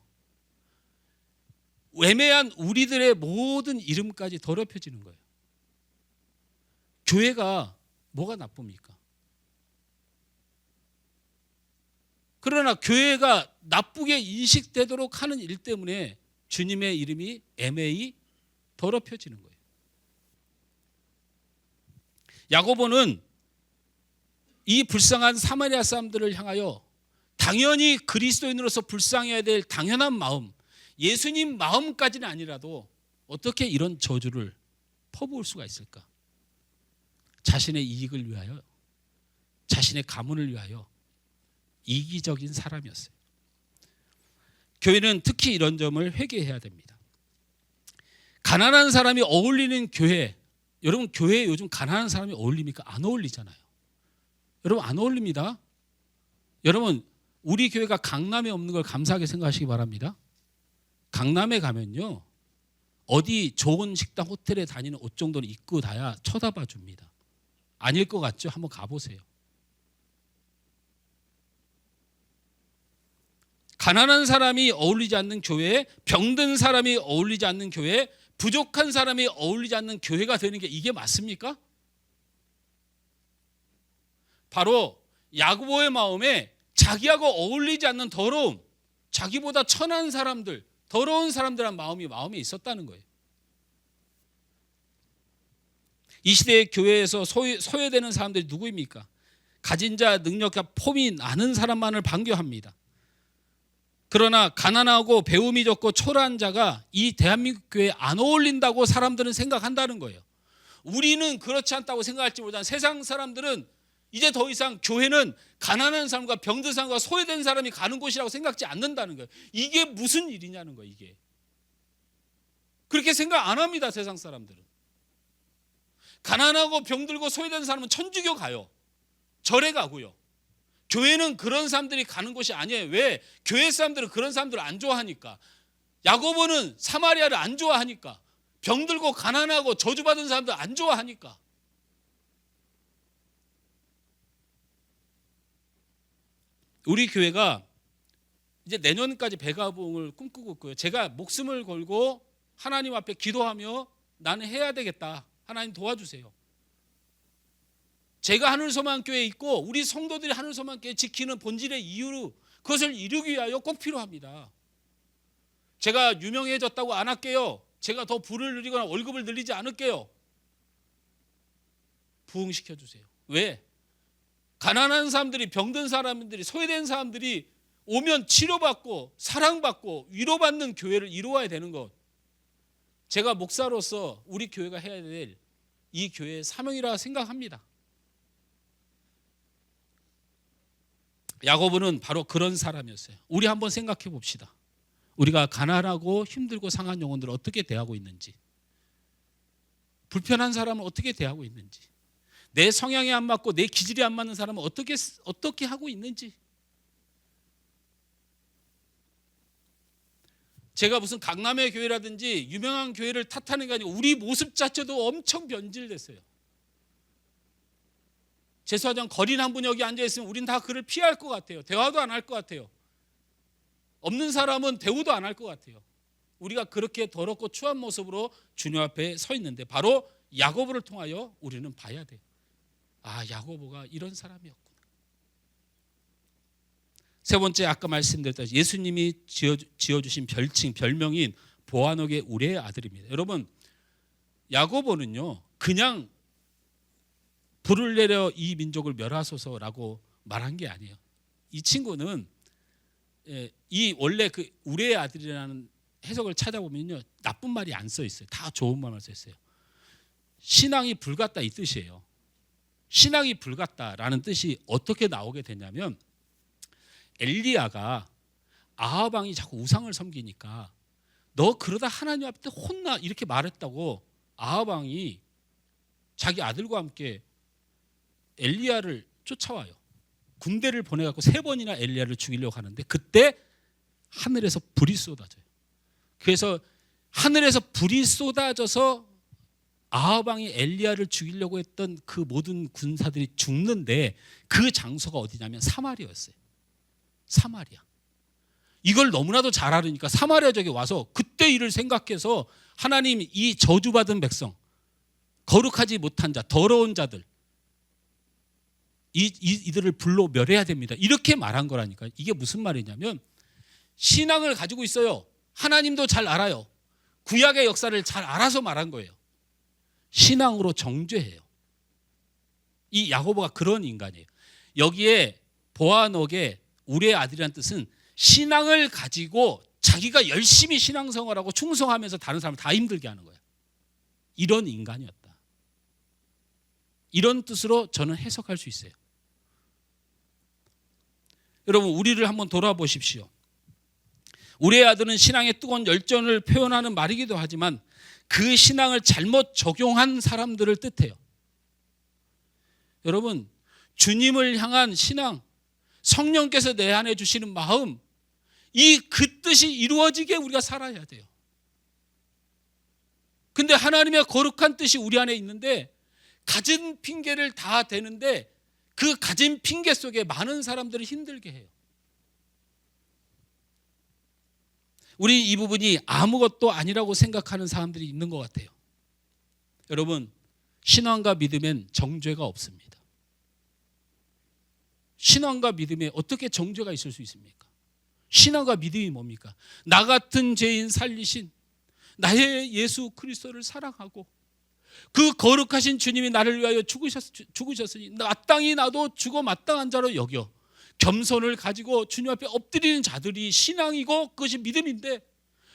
애매한 우리들의 모든 이름까지 더럽혀지는 거예요. 교회가 뭐가 나쁩니까? 그러나 교회가 나쁘게 인식되도록 하는 일 때문에 주님의 이름이 애매히 더럽혀지는 거예요. 야고보는 이 불쌍한 사마리아 사람들을 향하여 당연히 그리스도인으로서 불쌍해야 될 당연한 마음, 예수님 마음까지는 아니라도 어떻게 이런 저주를 퍼부을 수가 있을까? 자신의 이익을 위하여, 자신의 가문을 위하여 이기적인 사람이었어요. 교회는 특히 이런 점을 회개해야 됩니다. 가난한 사람이 어울리는 교회, 여러분 교회에 요즘 가난한 사람이 어울립니까? 안 어울리잖아요. 여러분 안 어울립니다. 여러분 우리 교회가 강남에 없는 걸 감사하게 생각하시기 바랍니다. 강남에 가면요, 어디 좋은 식당 호텔에 다니는 옷 정도는 입고 다야 쳐다봐 줍니다. 아닐 것 같죠? 한번 가보세요. 가난한 사람이 어울리지 않는 교회, 병든 사람이 어울리지 않는 교회, 부족한 사람이 어울리지 않는 교회가 되는 게 이게 맞습니까? 바로 야고보의 마음에 자기하고 어울리지 않는 더러움, 자기보다 천한 사람들, 더러운 사람들한 마음에 있었다는 거예요. 이 시대의 교회에서 소외되는 사람들이 누구입니까? 가진 자, 능력과 폼이 나는 사람만을 반겨합니다. 그러나 가난하고 배움이 적고 초라한 자가 이 대한민국 교회에 안 어울린다고 사람들은 생각한다는 거예요. 우리는 그렇지 않다고 생각할지 모르지만 세상 사람들은 이제 더 이상 교회는 가난한 사람과 병든 사람과 소외된 사람이 가는 곳이라고 생각지 않는다는 거예요. 이게 무슨 일이냐는 거예요. 이게 그렇게 생각 안 합니다. 세상 사람들은. 가난하고 병들고 소외된 사람은 천주교 가요. 절에 가고요. 교회는 그런 사람들이 가는 곳이 아니에요. 왜? 교회 사람들은 그런 사람들을 안 좋아하니까. 야고보는 사마리아를 안 좋아하니까. 병들고 가난하고 저주받은 사람들 안 좋아하니까. 우리 교회가 이제 내년까지 배가봉을 꿈꾸고 있고요. 제가 목숨을 걸고 하나님 앞에 기도하며 나는 해야 되겠다. 하나님 도와주세요. 제가 하늘소망교회에 있고 우리 성도들이 하늘소망교회 지키는 본질의 이유로 그것을 이루기 위하여 꼭 필요합니다. 제가 유명해졌다고 안 할게요. 제가 더 부를 누리거나 월급을 늘리지 않을게요. 부흥시켜 주세요. 왜? 가난한 사람들이, 병든 사람들이, 소외된 사람들이 오면 치료받고 사랑받고 위로받는 교회를 이루어야 되는 것, 제가 목사로서 우리 교회가 해야 될 이 교회의 사명이라 생각합니다. 야고보는 바로 그런 사람이었어요. 우리 한번 생각해 봅시다. 우리가 가난하고 힘들고 상한 영혼들을 어떻게 대하고 있는지, 불편한 사람을 어떻게 대하고 있는지, 내 성향에 안 맞고 내 기질이 안 맞는 사람은 어떻게 하고 있는지. 제가 무슨 강남의 교회라든지 유명한 교회를 탓하는 게 아니고 우리 모습 자체도 엄청 변질됐어요. 죄송하지만 거린 한 분 여기 앉아있으면 우린 다 그를 피할 것 같아요. 대화도 안 할 것 같아요. 없는 사람은 대우도 안 할 것 같아요. 우리가 그렇게 더럽고 추한 모습으로 주님 앞에 서 있는데 바로 야고보를 통하여 우리는 봐야 돼요. 아, 야고보가 이런 사람이었구나. 세 번째, 아까 말씀드렸다시피 예수님이 지어주신 별명인 보아녹의 우레의 아들입니다. 여러분, 야고보는요 그냥 불을 내려 이 민족을 멸하소서라고 말한 게 아니에요. 이 친구는 이 원래 그 우레의 아들이라는 해석을 찾아보면요 나쁜 말이 안 써 있어요. 다 좋은 말만 써 있어요. 신앙이 불같다 이 뜻이에요. 신앙이 불같다라는 뜻이 어떻게 나오게 되냐면, 엘리야가 아합 왕이 자꾸 우상을 섬기니까 너 그러다 하나님 앞에 혼나 이렇게 말했다고 아합 왕이 자기 아들과 함께 엘리야를 쫓아와요. 군대를 보내갖고 3번이나 엘리야를 죽이려고 하는데 그때 하늘에서 불이 쏟아져요. 그래서 하늘에서 불이 쏟아져서 아합 왕이 엘리야를 죽이려고 했던 그 모든 군사들이 죽는데 그 장소가 어디냐면 사마리아였어요. 사마리아. 이걸 너무나도 잘 알으니까 사마리아 적에 와서 그때 일을 생각해서 하나님 이 저주받은 백성, 거룩하지 못한 자, 더러운 자들 이들을 불로 멸해야 됩니다. 이렇게 말한 거라니까. 이게 무슨 말이냐면 신앙을 가지고 있어요. 하나님도 잘 알아요. 구약의 역사를 잘 알아서 말한 거예요. 신앙으로 정죄해요. 이 야고보가 그런 인간이에요. 여기에 보아녹의 우레의 아들이라는 뜻은 신앙을 가지고 자기가 열심히 신앙생활하고 충성하면서 다른 사람을 다 힘들게 하는 거예요. 이런 인간이었다. 이런 뜻으로 저는 해석할 수 있어요. 여러분, 우리를 한번 돌아보십시오. 우리의 아들은 신앙의 뜨거운 열정을 표현하는 말이기도 하지만 그 신앙을 잘못 적용한 사람들을 뜻해요. 여러분, 주님을 향한 신앙, 성령께서 내 안에 주시는 마음, 그 뜻이 이루어지게 우리가 살아야 돼요. 근데 하나님의 거룩한 뜻이 우리 안에 있는데 가진 핑계를 다 대는데 그 가진 핑계 속에 많은 사람들을 힘들게 해요. 우리 이 부분이 아무것도 아니라고 생각하는 사람들이 있는 것 같아요. 여러분, 신앙과 믿음엔 정죄가 없습니다. 신앙과 믿음에 어떻게 정죄가 있을 수 있습니까? 신앙과 믿음이 뭡니까? 나 같은 죄인 살리신 나의 예수 그리스도를 사랑하고 그 거룩하신 주님이 나를 위하여 죽으셨으니 마땅히 나도 죽어 마땅한 자로 여겨 겸손을 가지고 주님 앞에 엎드리는 자들이 신앙이고 그것이 믿음인데,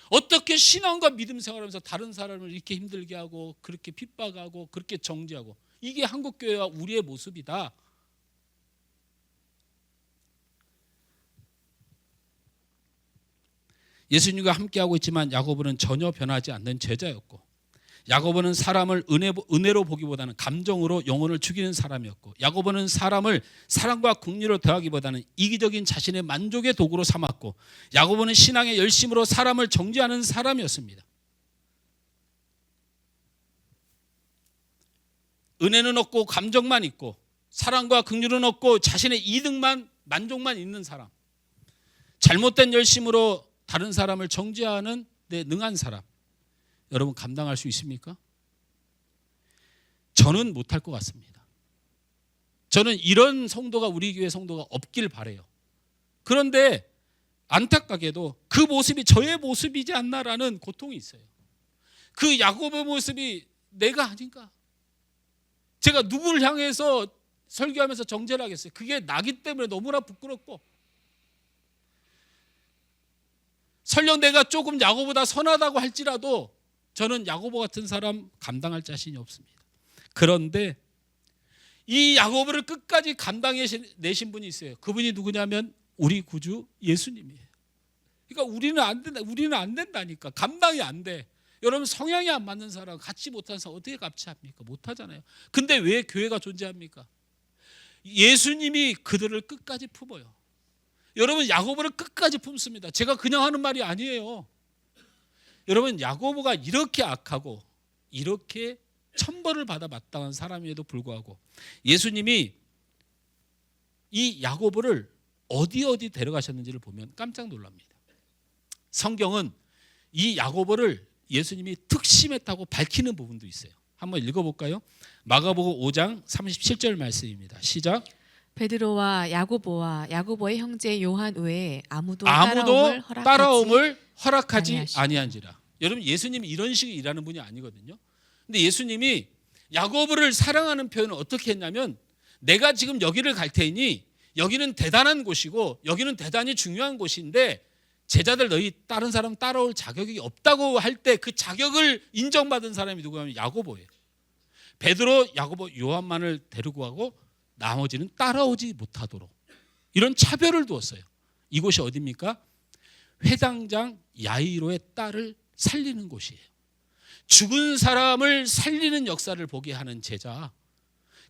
어떻게 신앙과 믿음 생활하면서 다른 사람을 이렇게 힘들게 하고 그렇게 핍박하고 그렇게 정죄하고, 이게 한국교회와 우리의 모습이다. 예수님과 함께하고 있지만 야고보는 전혀 변하지 않는 제자였고, 야고보는 사람을 은혜로 보기보다는 감정으로 영혼을 죽이는 사람이었고, 야고보는 사람을 사랑과 긍휼로 대하기보다는 이기적인 자신의 만족의 도구로 삼았고, 야고보는 신앙의 열심으로 사람을 정죄하는 사람이었습니다. 은혜는 없고 감정만 있고 사랑과 긍휼은 없고 자신의 이득만 만족만 있는 사람, 잘못된 열심으로 다른 사람을 정죄하는 데 능한 사람, 여러분 감당할 수 있습니까? 저는 못할 것 같습니다. 저는 이런 성도가 우리 교회 성도가 없길 바라요. 그런데 안타깝게도 그 모습이 저의 모습이지 않나라는 고통이 있어요. 그 야고보의 모습이 내가 아닌가? 제가 누구를 향해서 설교하면서 정죄를 하겠어요? 그게 나기 때문에 너무나 부끄럽고, 설령 내가 조금 야고보다 선하다고 할지라도 저는 야고보 같은 사람 감당할 자신이 없습니다. 그런데 이 야고보를 끝까지 감당해내신 분이 있어요. 그분이 누구냐면 우리 구주 예수님이에요. 그러니까 우리는 안 된다니까. 감당이 안 돼. 여러분, 성향이 안 맞는 사람, 같이 못하는 사람 어떻게 같이합니까? 못하잖아요. 근데 왜 교회가 존재합니까? 예수님이 그들을 끝까지 품어요. 여러분, 야고보를 끝까지 품습니다. 제가 그냥 하는 말이 아니에요. 여러분, 야고보가 이렇게 악하고 이렇게 천벌을 받아 마땅한 사람임에도 불구하고 예수님이 이 야고보를 어디 데려가셨는지를 보면 깜짝 놀랍니다. 성경은 이 야고보를 예수님이 특심했다고 밝히는 부분도 있어요. 한번 읽어볼까요? 마가복음 5장 37절 말씀입니다. 시작. 베드로와 야고보의 형제 요한 외에 아무도 따라옴을 허락하지 아니하시고. 아니한지라. 여러분, 예수님이 이런 식으로 일하는 분이 아니거든요. 근데 예수님이 야고보를 사랑하는 표현을 어떻게 했냐면, 내가 지금 여기를 갈 테니 여기는 대단한 곳이고 여기는 대단히 중요한 곳인데 제자들 너희 다른 사람 따라올 자격이 없다고 할 때 그 자격을 인정받은 사람이 누구냐면 야고보예요. 베드로, 야고보, 요한만을 데리고 가고 나머지는 따라오지 못하도록 이런 차별을 두었어요. 이곳이 어디입니까? 회당장 야이로의 딸을 살리는 곳이에요. 죽은 사람을 살리는 역사를 보게 하는 제자,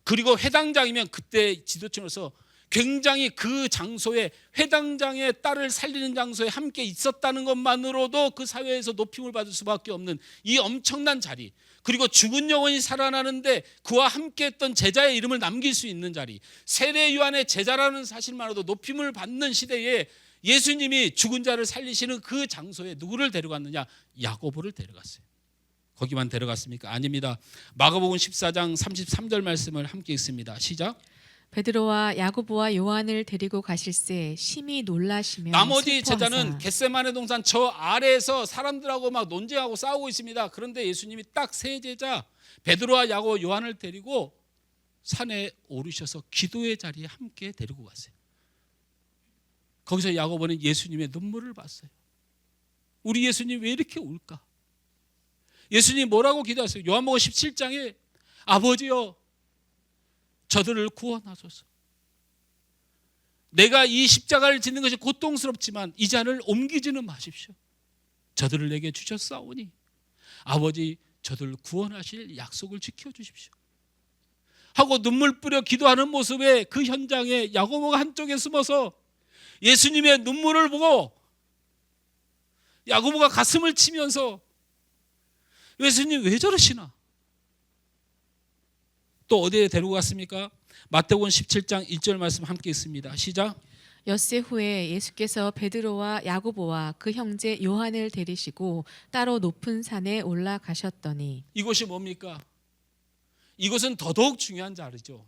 그리고 회당장이면 그때 지도층으로서 굉장히 그 장소에, 회당장의 딸을 살리는 장소에 함께 있었다는 것만으로도 그 사회에서 높임을 받을 수밖에 없는 이 엄청난 자리, 그리고 죽은 영혼이 살아나는데 그와 함께했던 제자의 이름을 남길 수 있는 자리, 세례 요한의 제자라는 사실만으로도 높임을 받는 시대에 예수님이 죽은 자를 살리시는 그 장소에 누구를 데려갔느냐? 야고보를 데려갔어요. 거기만 데려갔습니까? 아닙니다. 마가복음 14장 33절 말씀을 함께 읽습니다. 시작. 베드로와 야고보와 요한을 데리고 가실새 심히 놀라시며 나머지 슬퍼하사. 제자는 겟세마네 동산 저 아래에서 사람들하고 막 논쟁하고 싸우고 있습니다. 그런데 예수님이 딱 세 제자 베드로와 야고보, 요한을 데리고 산에 오르셔서 기도의 자리에 함께 데리고 갔어요. 거기서 야고보는 예수님의 눈물을 봤어요. 우리 예수님 왜 이렇게 울까? 예수님 뭐라고 기도하세요? 요한복음 17장에 아버지여 저들을 구원하소서. 내가 이 십자가를 짓는 것이 고통스럽지만 이 잔을 옮기지는 마십시오. 저들을 내게 주셨사오니 아버지 저들을 구원하실 약속을 지켜주십시오 하고 눈물 뿌려 기도하는 모습에 그 현장에 야고보가 한쪽에 숨어서 예수님의 눈물을 보고 야고보가 가슴을 치면서 예수님 왜 저러시나? 또 어디에 데리고 갔습니까? 마태복음 17장 1절 말씀 함께 있습니다. 시작. 엿새 후에 예수께서 베드로와 야고보와 그 형제 요한을 데리시고 따로 높은 산에 올라가셨더니. 이곳이 뭡니까? 이곳은 더더욱 중요한 자리죠.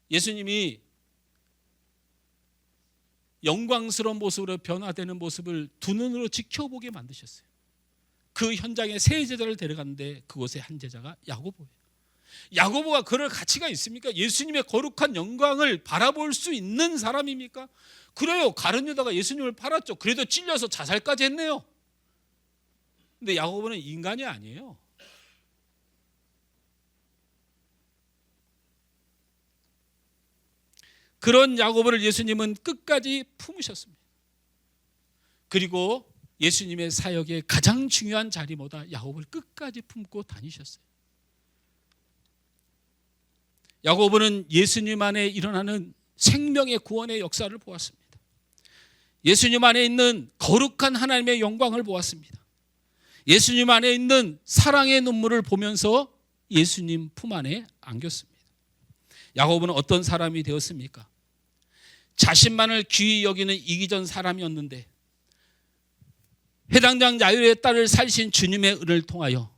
예수님이 영광스러운 모습으로 변화되는 모습을 두 눈으로 지켜보게 만드셨어요. 그 현장에 세 제자를 데려갔는데 그곳에 한 제자가 야고보예요. 야고보가 그럴 가치가 있습니까? 예수님의 거룩한 영광을 바라볼 수 있는 사람입니까? 그래요. 가룟 유다가 예수님을 팔았죠. 그래도 찔려서 자살까지 했네요. 근데 야고보는 인간이 아니에요. 그런 야고보를 예수님은 끝까지 품으셨습니다. 그리고 예수님의 사역의 가장 중요한 자리보다 야고보를 끝까지 품고 다니셨어요. 야고보는 예수님 안에 일어나는 생명의 구원의 역사를 보았습니다. 예수님 안에 있는 거룩한 하나님의 영광을 보았습니다. 예수님 안에 있는 사랑의 눈물을 보면서 예수님 품 안에 안겼습니다. 야고보는 어떤 사람이 되었습니까? 자신만을 귀히 여기는 이기전 사람이었는데 회당장 야이로의 딸을 살리신 주님의 은혜를 통하여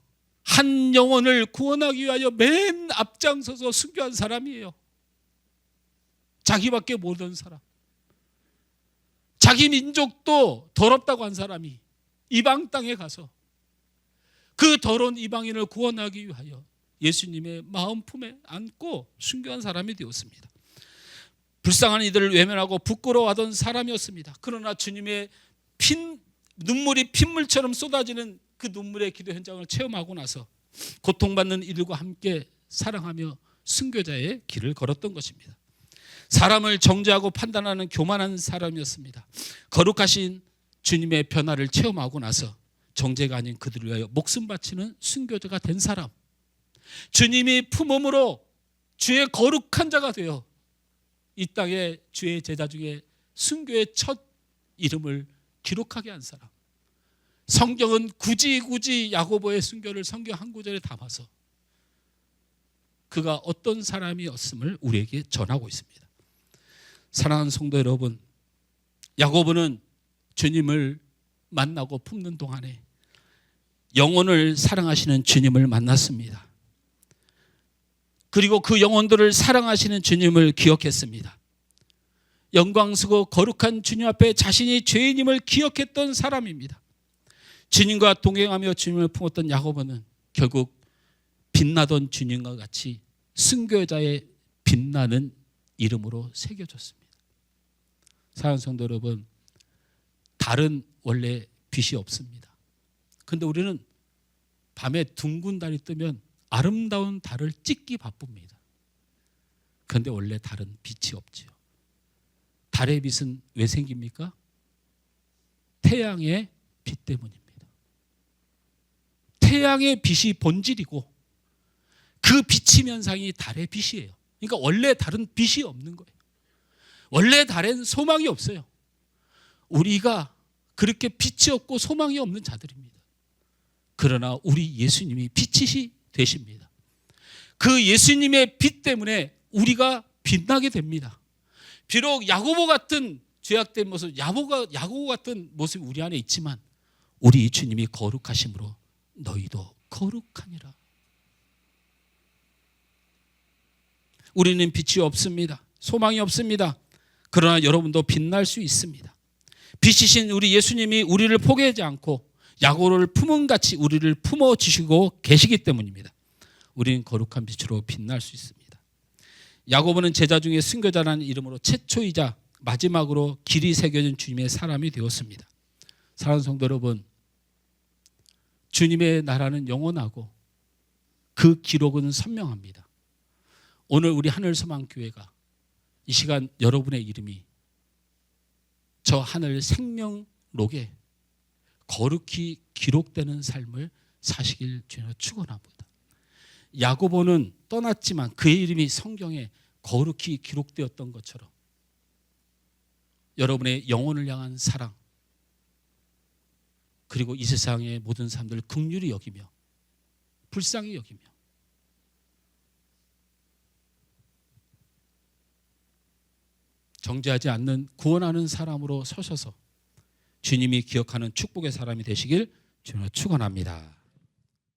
한 영혼을 구원하기 위하여 맨 앞장서서 순교한 사람이에요. 자기밖에 모르는 사람, 자기 민족도 더럽다고 한 사람이 이방 땅에 가서 그 더러운 이방인을 구원하기 위하여 예수님의 마음 품에 안고 순교한 사람이 되었습니다. 불쌍한 이들을 외면하고 부끄러워하던 사람이었습니다. 그러나 주님의 눈물이 핏물처럼 쏟아지는 그 눈물의 기도 현장을 체험하고 나서 고통받는 이들과 함께 사랑하며 순교자의 길을 걸었던 것입니다. 사람을 정죄하고 판단하는 교만한 사람이었습니다. 거룩하신 주님의 변화를 체험하고 나서 정죄가 아닌 그들을 위하여 목숨 바치는 순교자가 된 사람, 주님이 품음으로 주의 거룩한 자가 되어 이 땅에 주의 제자 중에 순교의 첫 이름을 기록하게 한 사람. 성경은 굳이 야고보의 순교를 성경 한 구절에 담아서 그가 어떤 사람이었음을 우리에게 전하고 있습니다. 사랑하는 성도 여러분, 야고보는 주님을 만나고 품는 동안에 영혼을 사랑하시는 주님을 만났습니다. 그리고 그 영혼들을 사랑하시는 주님을 기억했습니다. 영광스고 거룩한 주님 앞에 자신이 죄인임을 기억했던 사람입니다. 주님과 동행하며 주님을 품었던 야고보는 결국 빛나던 주님과 같이 순교자의 빛나는 이름으로 새겨졌습니다. 사랑하는 성도 여러분, 달은 원래 빛이 없습니다. 그런데 우리는 밤에 둥근 달이 뜨면 아름다운 달을 찍기 바쁩니다. 그런데 원래 달은 빛이 없지요. 달의 빛은 왜 생깁니까? 태양의 빛 때문입니다. 태양의 빛이 본질이고 그 비침 현상이 달의 빛이에요. 그러니까 원래 달은 빛이 없는 거예요. 원래 달엔 소망이 없어요. 우리가 그렇게 빛이 없고 소망이 없는 자들입니다. 그러나 우리 예수님이 빛이 되십니다. 그 예수님의 빛 때문에 우리가 빛나게 됩니다. 비록 야고보 같은 죄악된 모습, 야고보 같은 모습이 우리 안에 있지만 우리 주님이 거룩하심으로 너희도 거룩하니라. 우리는 빛이 없습니다. 소망이 없습니다. 그러나 여러분도 빛날 수 있습니다. 빛이신 우리 예수님이 우리를 포기하지 않고 야고보를 품음같이 우리를 품어주시고 계시기 때문입니다. 우리는 거룩한 빛으로 빛날 수 있습니다. 야고보는 제자 중에 순교자라는 이름으로 최초이자 마지막으로 길이 새겨진 주님의 사람이 되었습니다. 사랑하는 성도 여러분, 주님의 나라는 영원하고 그 기록은 선명합니다. 오늘 우리 하늘소망교회가 이 시간 여러분의 이름이 저 하늘 생명록에 거룩히 기록되는 삶을 사시길 주여 축원합니다. 야고보는 떠났지만 그의 이름이 성경에 거룩히 기록되었던 것처럼 여러분의 영혼을 향한 사랑, 그리고 이 세상의 모든 사람들을 긍휼히 여기며 불쌍히 여기며 정죄하지 않는 구원하는 사람으로 서셔서 주님이 기억하는 축복의 사람이 되시길 주님 축원합니다.